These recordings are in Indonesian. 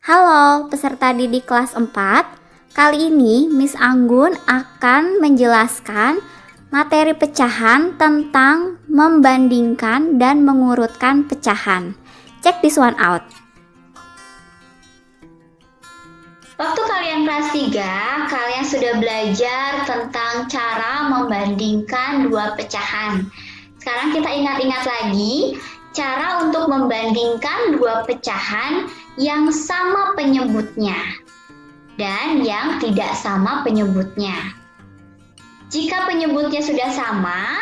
Halo peserta didik kelas 4. Kali ini Miss Anggun akan menjelaskan materi pecahan tentang membandingkan dan mengurutkan pecahan. Check this one out. Waktu kalian kelas 3, kalian sudah belajar tentang cara membandingkan dua pecahan. Sekarang kita ingat-ingat lagi cara untuk membandingkan dua pecahan yang sama penyebutnya dan yang tidak sama penyebutnya. Jika penyebutnya sudah sama,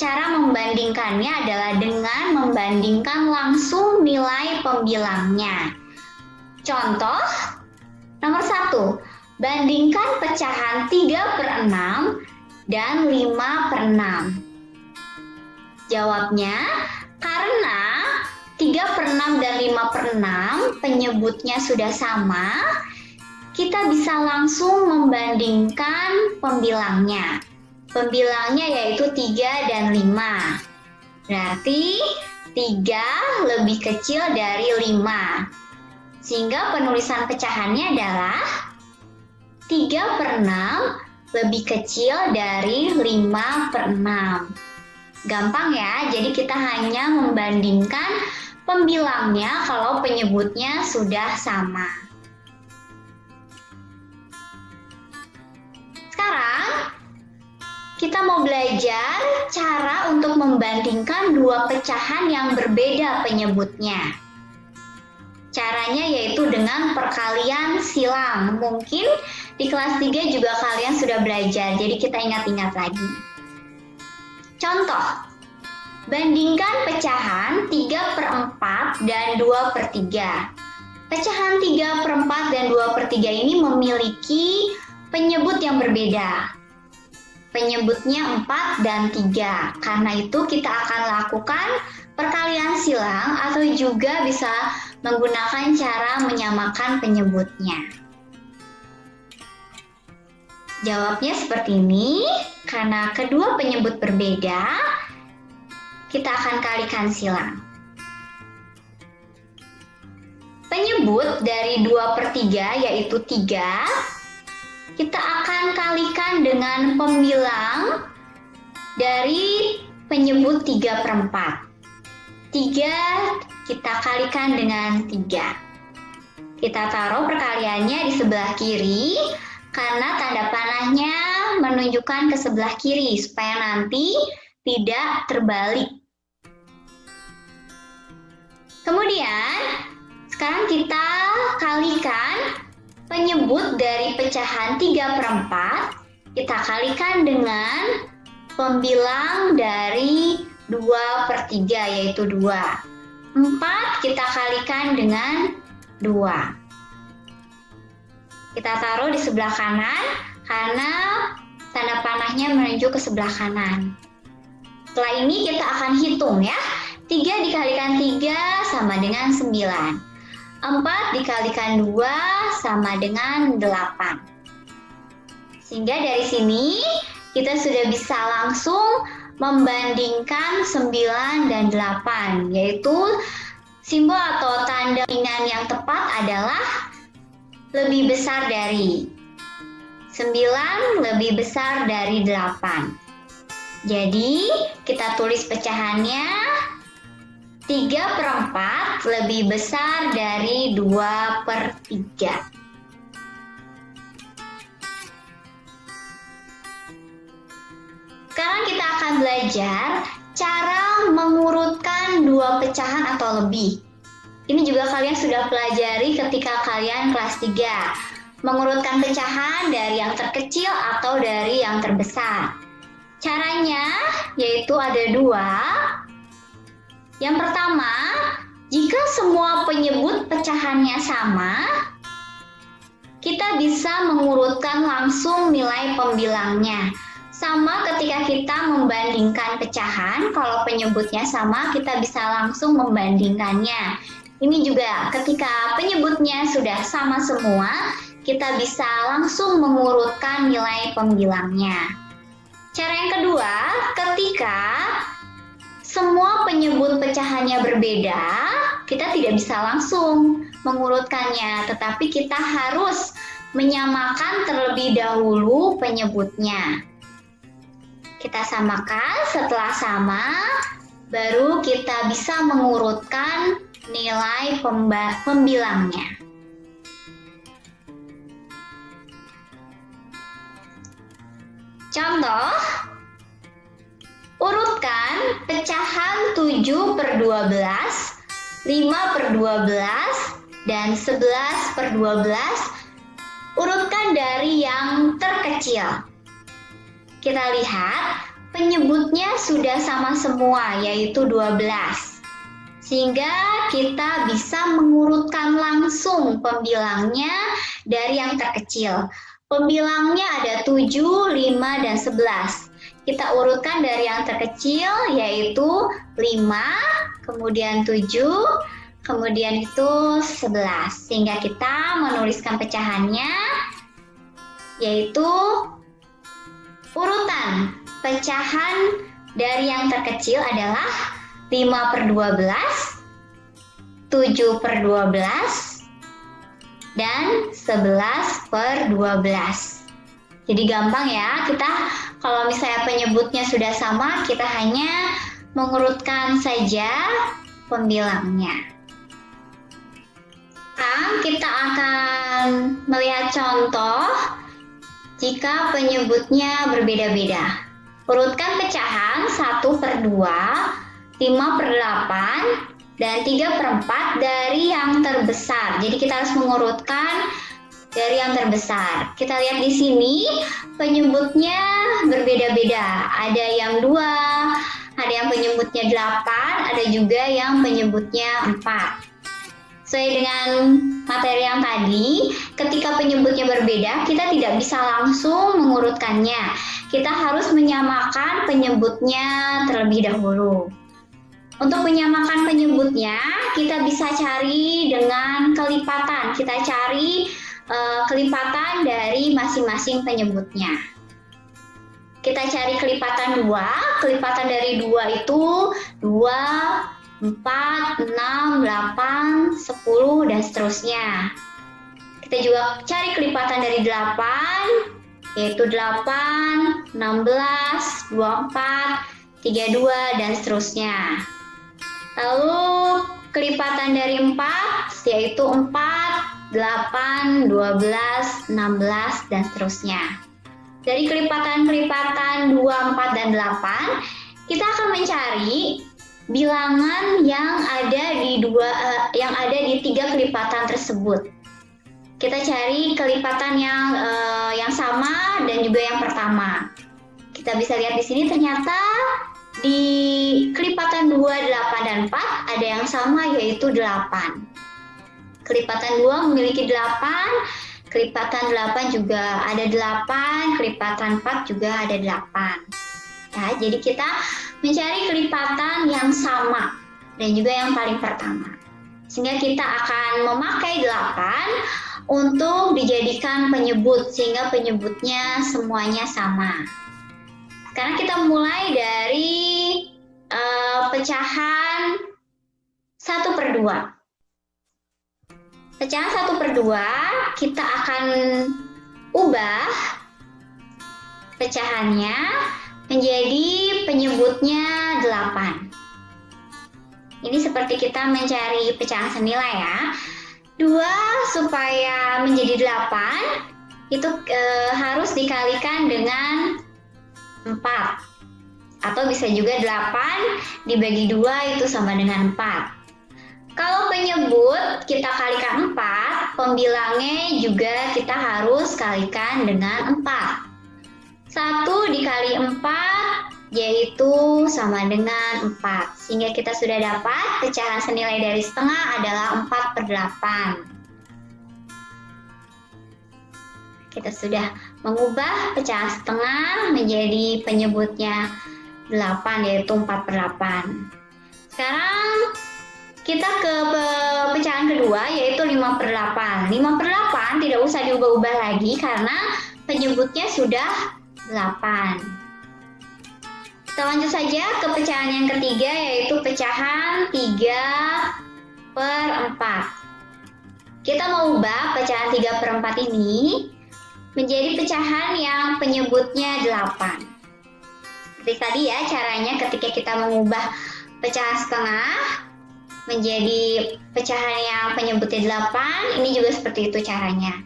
cara membandingkannya adalah dengan membandingkan langsung nilai pembilangnya. Contoh, nomor 1, bandingkan pecahan 3/6 dan 5/6. Jawabnya, karena 3/6 dan 5/6 penyebutnya sudah sama, kita bisa langsung membandingkan pembilangnya. Pembilangnya yaitu 3 dan 5. Berarti 3 lebih kecil dari 5. Sehingga penulisan pecahannya adalah 3/6 lebih kecil dari 5/6. Gampang ya, jadi kita hanya membandingkan pembilangnya kalau penyebutnya sudah sama. Sekarang, kita mau belajar cara untuk membandingkan dua pecahan yang berbeda penyebutnya. Caranya yaitu dengan perkalian silang. Mungkin di kelas 3 juga kalian sudah belajar, jadi kita ingat-ingat lagi. Contoh, bandingkan pecahan 3/4 dan 2/3. Pecahan 3/4 dan 2/3 ini memiliki penyebut yang berbeda. Penyebutnya 4 dan 3. Karena itu kita akan lakukan perkalian silang atau juga bisa menggunakan cara menyamakan penyebutnya. Jawabnya seperti ini, karena kedua penyebut berbeda, kita akan kalikan silang. Penyebut dari 2/3 yaitu 3, kita akan kalikan dengan pembilang dari penyebut 3/4. 3 kita kalikan dengan 3. Kita taruh perkaliannya di sebelah kiri, karena tanda panahnya menunjukkan ke sebelah kiri supaya nanti tidak terbalik. Kemudian, sekarang kita kalikan penyebut dari pecahan 3/4, kita kalikan dengan pembilang dari 2/3 yaitu 2. 4 kita kalikan dengan 2. Kita taruh di sebelah kanan karena tanda panahnya menunjuk ke sebelah kanan. Setelah ini kita akan hitung ya. 3 dikalikan 3 sama dengan 9. 4 dikalikan 2 sama dengan 8. Sehingga dari sini kita sudah bisa langsung membandingkan 9 dan 8. Yaitu simbol atau tanda bandingan yang tepat adalah lebih besar dari 9 lebih besar dari 8. Jadi kita tulis pecahannya 3/4 lebih besar dari 2/3. Sekarang kita akan belajar cara mengurutkan dua pecahan atau lebih. Ini juga kalian sudah pelajari ketika kalian kelas 3. Mengurutkan pecahan dari yang terkecil atau dari yang terbesar. Caranya yaitu ada 2. Yang pertama, jika semua penyebut pecahannya sama, kita bisa mengurutkan langsung nilai pembilangnya. Sama ketika kita membandingkan pecahan, kalau penyebutnya sama, kita bisa langsung membandingkannya. Ini juga ketika penyebutnya sudah sama semua, kita bisa langsung mengurutkan nilai pembilangnya. Cara yang kedua, ketika semua penyebut pecahannya berbeda, kita tidak bisa langsung mengurutkannya, tetapi kita harus menyamakan terlebih dahulu penyebutnya. Kita samakan, setelah sama, baru kita bisa mengurutkan nilai pembilangnya. Contoh, urutkan pecahan 7/12, 5/12, dan 11/12. Urutkan dari yang terkecil. Kita lihat penyebutnya sudah sama semua, yaitu 12. Sehingga kita bisa mengurutkan langsung pembilangnya dari yang terkecil. Pembilangnya ada 7, 5, dan 11. Kita urutkan dari yang terkecil, yaitu 5, kemudian 7, kemudian itu 11. Sehingga kita menuliskan pecahannya, yaitu urutan pecahan dari yang terkecil adalah 5/12, 7/12, dan 11/12. Jadi gampang ya, kita kalau misalnya penyebutnya sudah sama, kita hanya mengurutkan saja pembilangnya. Sekarang kita akan melihat contoh jika penyebutnya berbeda-beda. Urutkan pecahan 1/2, 5/8, dan 3/4 dari yang terbesar. Jadi kita harus mengurutkan dari yang terbesar. Kita lihat di sini penyebutnya berbeda-beda. Ada yang 2, ada yang penyebutnya 8, ada juga yang penyebutnya 4. Sesuai dengan materi yang tadi, ketika penyebutnya berbeda, kita tidak bisa langsung mengurutkannya. Kita harus menyamakan penyebutnya terlebih dahulu. Untuk menyamakan penyebutnya, kita bisa cari dengan kelipatan. Kita cari kelipatan dari masing-masing penyebutnya. Kita cari kelipatan 2. Kelipatan dari 2 itu 2, 4, 6, 8, 10, dan seterusnya. Kita juga cari kelipatan dari 8, yaitu 8, 16, 24, 32, dan seterusnya. Lalu kelipatan dari 4, yaitu 4, 8, 12, 16, dan seterusnya. Dari kelipatan-kelipatan 2, 4, dan 8, kita akan mencari bilangan yang ada di 3 kelipatan tersebut. Kita cari kelipatan yang sama dan juga yang pertama. Kita bisa lihat di sini ternyata di kelipatan 2, 8, dan 4 ada yang sama, yaitu 8. Kelipatan 2 memiliki 8, kelipatan 8 juga ada 8, kelipatan 4 juga ada 8. Ya, jadi kita mencari kelipatan yang sama dan juga yang paling pertama. Sehingga kita akan memakai 8 untuk dijadikan penyebut, sehingga penyebutnya semuanya sama. Sekarang kita mulai dari pecahan 1/2. Pecahan 1/2 kita akan ubah pecahannya menjadi penyebutnya 8. Ini seperti kita mencari pecahan senilai ya. 2 supaya menjadi 8 itu harus dikalikan dengan 4. Atau bisa juga 8 dibagi 2 itu sama dengan 4. Kalau penyebut kita kalikan 4, pembilangnya juga kita harus kalikan dengan 4. 1 dikali 4 yaitu sama dengan 4. Sehingga kita sudah dapat pecahan senilai dari setengah adalah 4/8. Kita sudah mengubah pecahan setengah menjadi penyebutnya 8, yaitu 4/8. Sekarang kita ke pecahan kedua, yaitu 5/8. 5/8 tidak usah diubah-ubah lagi karena penyebutnya sudah 8. Kita lanjut saja ke pecahan yang ketiga, yaitu pecahan 3 per 4. Kita mau ubah pecahan 3 per 4 ini menjadi pecahan yang penyebutnya 8. Seperti tadi ya caranya ketika kita mengubah pecahan setengah menjadi pecahan yang penyebutnya 8, ini juga seperti itu caranya.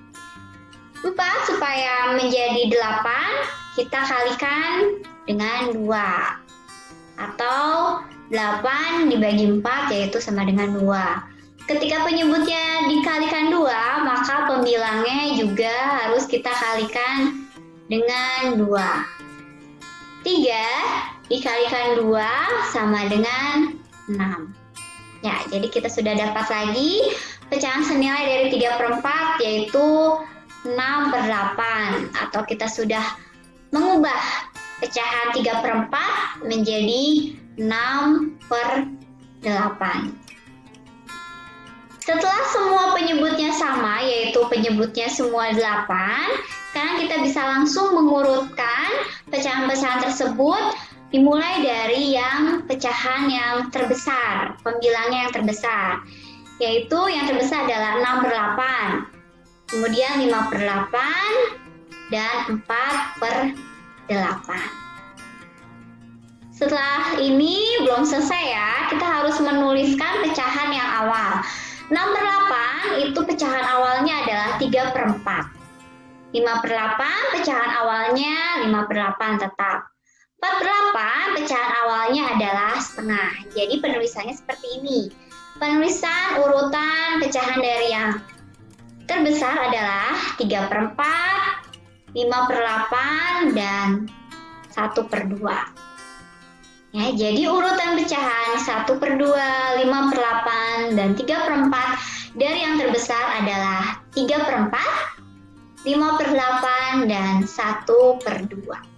4 supaya menjadi 8, kita kalikan dengan 2. Atau 8 dibagi 4 yaitu sama dengan 2. Ketika penyebutnya dikalikan 2, maka pembilangnya juga harus kita kalikan dengan 2. 3 dikalikan 2 sama dengan 6. Ya, jadi kita sudah dapat lagi pecahan senilai dari 3 per 4 yaitu 6 per 8. Atau kita sudah mengubah pecahan 3 per 4 menjadi 6 per 8. Setelah semua penyebutnya sama, yaitu penyebutnya semua 8, sekarang kita bisa langsung mengurutkan pecahan-pecahan tersebut dimulai dari yang pecahan yang terbesar, pembilangnya yang terbesar. Yaitu yang terbesar adalah 6 per 8, kemudian 5 per 8, dan 4 per 8. Setelah ini belum selesai ya, kita harus menuliskan pecahan yang awal. 6 per 8 itu pecahan awalnya adalah 3 per 4. 5 per 8 pecahan awalnya 5 per 8 tetap. 4 per 8 pecahan awalnya adalah setengah. Jadi penulisannya seperti ini. Penulisan urutan pecahan dari yang terbesar adalah 3 per 4, 5 per 8, dan 1 per 2. Ya, jadi urutan pecahan 1 per 2, 5 per 8, dan 3 per 4 dari yang terbesar adalah 3 per 4, 5 per 8, dan 1 per 2.